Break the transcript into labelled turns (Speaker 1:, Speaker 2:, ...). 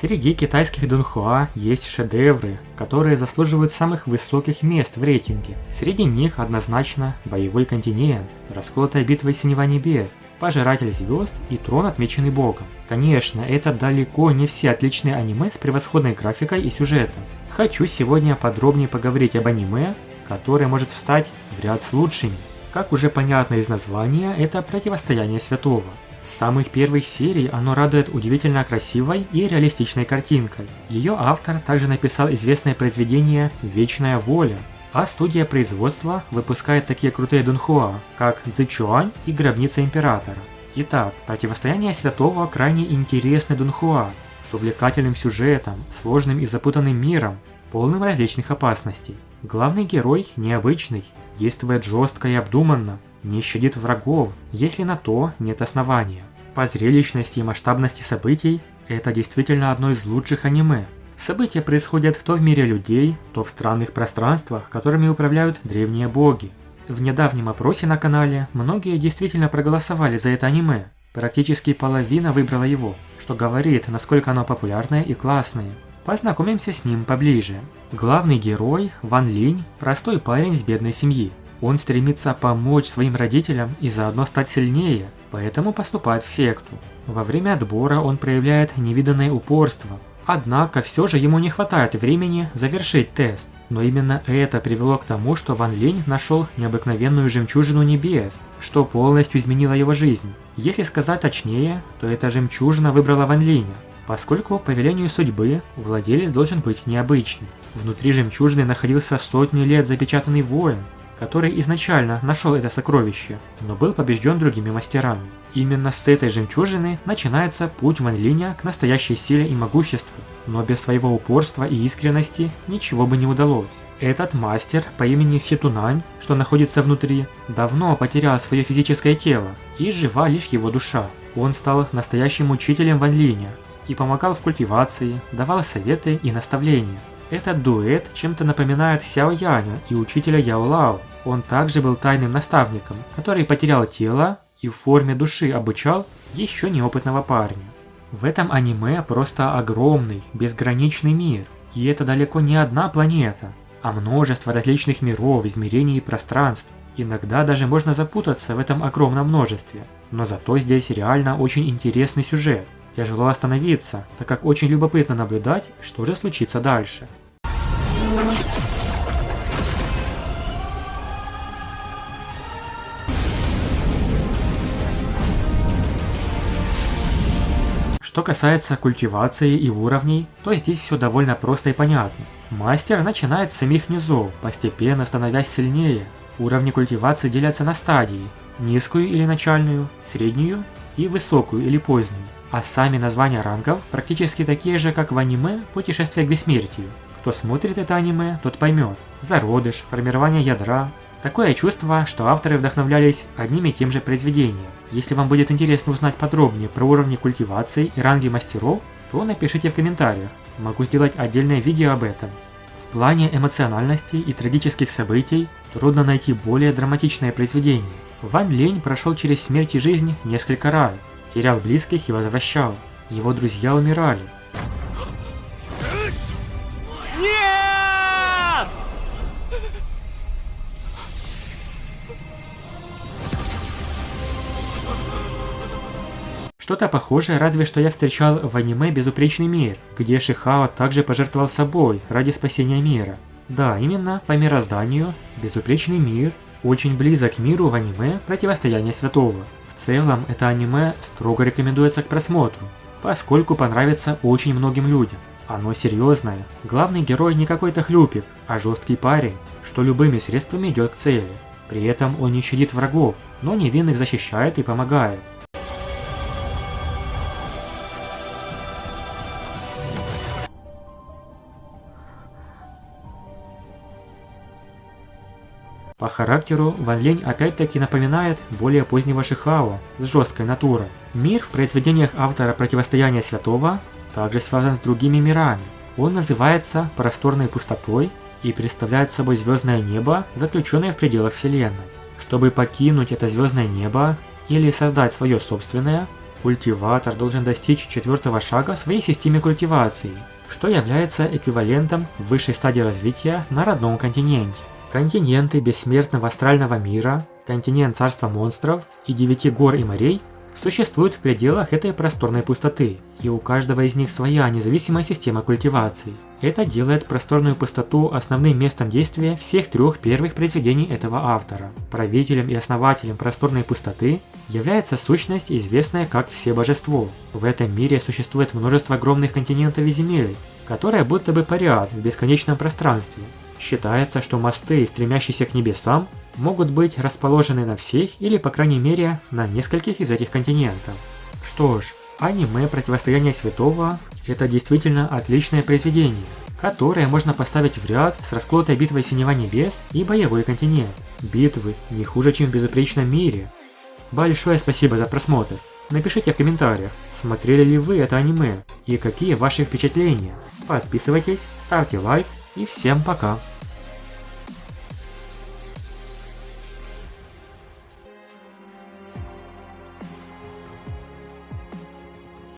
Speaker 1: Среди китайских дунхуа есть шедевры, которые заслуживают самых высоких мест в рейтинге. Среди них однозначно «Боевой континент», «Расколотая битва синего небес», «Пожиратель звезд» и «Трон, отмеченный Богом». Конечно, это далеко не все отличные аниме с превосходной графикой и сюжетом. Хочу сегодня подробнее поговорить об аниме, которое может встать в ряд с лучшими. Как уже понятно из названия, это «Противостояние святого». С самых первых серий оно радует удивительно красивой и реалистичной картинкой. Ее автор также написал известное произведение «Вечная воля», а студия производства выпускает такие крутые дунхуа, как «Цзычуань» и «Гробница императора». Итак, «Противостояние святого» крайне интересный дунхуа, с увлекательным сюжетом, сложным и запутанным миром, полным различных опасностей. Главный герой необычный, действует жестко и обдуманно, не щадит врагов, если на то нет основания. По зрелищности и масштабности событий, это действительно одно из лучших аниме. События происходят то в мире людей, то в странных пространствах, которыми управляют древние боги. В недавнем опросе на канале многие действительно проголосовали за это аниме. Практически половина выбрала его, что говорит, насколько оно популярное и классное. Познакомимся с ним поближе. Главный герой Ван Линь – простой парень с бедной семьи. Он стремится помочь своим родителям и заодно стать сильнее, поэтому поступает в секту. Во время отбора он проявляет невиданное упорство. Однако все же ему не хватает времени завершить тест. Но именно это привело к тому, что Ван Линь нашел необыкновенную жемчужину небес, что полностью изменило его жизнь. Если сказать точнее, то эта жемчужина выбрала Ван Линя, поскольку по велению судьбы владелец должен быть необычным. Внутри жемчужины находился сотню лет запечатанный воин, который изначально нашел это сокровище, но был побежден другими мастерами. Именно с этой жемчужины начинается путь Ван Линя к настоящей силе и могуществу, но без своего упорства и искренности ничего бы не удалось. Этот мастер по имени Ситунань, что находится внутри, давно потерял свое физическое тело, и жива лишь его душа. Он стал настоящим учителем Ван Линя и помогал в культивации, давал советы и наставления. Этот дуэт чем-то напоминает Сяо Яня и учителя Яо Лао. Он также был тайным наставником, который потерял тело и в форме души обучал еще неопытного парня. В этом аниме просто огромный, безграничный мир. И это далеко не одна планета, а множество различных миров, измерений и пространств. Иногда даже можно запутаться в этом огромном множестве. Но зато здесь реально очень интересный сюжет. Тяжело остановиться, так как очень любопытно наблюдать, что же случится дальше. Что касается культивации и уровней, то здесь все довольно просто и понятно. Мастер начинает с самих низов, постепенно становясь сильнее. Уровни культивации делятся на стадии: низкую или начальную, среднюю и высокую или позднюю. А сами названия рангов практически такие же, как в аниме «Путешествие к бессмертию». Кто смотрит это аниме, тот поймет. Зародыш, формирование ядра. Такое чувство, что авторы вдохновлялись одним и тем же произведением. Если вам будет интересно узнать подробнее про уровни культивации и ранги мастеров, то напишите в комментариях. Могу сделать отдельное видео об этом. В плане эмоциональности и трагических событий трудно найти более драматичное произведение. Ван Линь прошел через смерть и жизнь несколько раз. Терял близких и возвращал. Его друзья умирали.
Speaker 2: Нет!
Speaker 1: Что-то похожее разве что я встречал в аниме «Безупречный мир», где Шихао также пожертвовал собой ради спасения мира. Да, именно по мирозданию «Безупречный мир» очень близок к миру в аниме «Противостояние святого». В целом, это аниме строго рекомендуется к просмотру, поскольку понравится очень многим людям. Оно серьезное, главный герой не какой-то хлюпик, а жесткий парень, что любыми средствами идет к цели. При этом он не щадит врагов, но невинных защищает и помогает. По характеру Ван Линь опять-таки напоминает более позднего Шихао с жесткой натурой. Мир в произведениях автора «Противостояния святого» также связан с другими мирами. Он называется просторной пустотой и представляет собой звездное небо, заключенное в пределах Вселенной. Чтобы покинуть это звездное небо или создать свое собственное, Культиватор должен достичь 4-го шага в своей системе культивации, что является эквивалентом высшей стадии развития на родном континенте. Континенты бессмертного астрального мира, континент царства монстров и 9 гор и морей существуют в пределах этой просторной пустоты, и у каждого из них своя независимая система культивации. Это делает просторную пустоту основным местом действия всех 3 первых произведений этого автора. Правителем и основателем просторной пустоты является сущность, известная как Всебожество. В этом мире существует множество огромных континентов и земель, которые будто бы парят в бесконечном пространстве. Считается, что мосты, стремящиеся к небесам, могут быть расположены на всех или, по крайней мере, на нескольких из этих континентов. Что ж, аниме «Противостояние Святого» — это действительно отличное произведение, которое можно поставить в ряд с расколотой битвой Синева Небес и Боевой континент. Битвы не хуже, чем в Безупречном мире. Большое спасибо за просмотр. Напишите в комментариях, смотрели ли вы это аниме и какие ваши впечатления. Подписывайтесь, ставьте лайк и всем пока.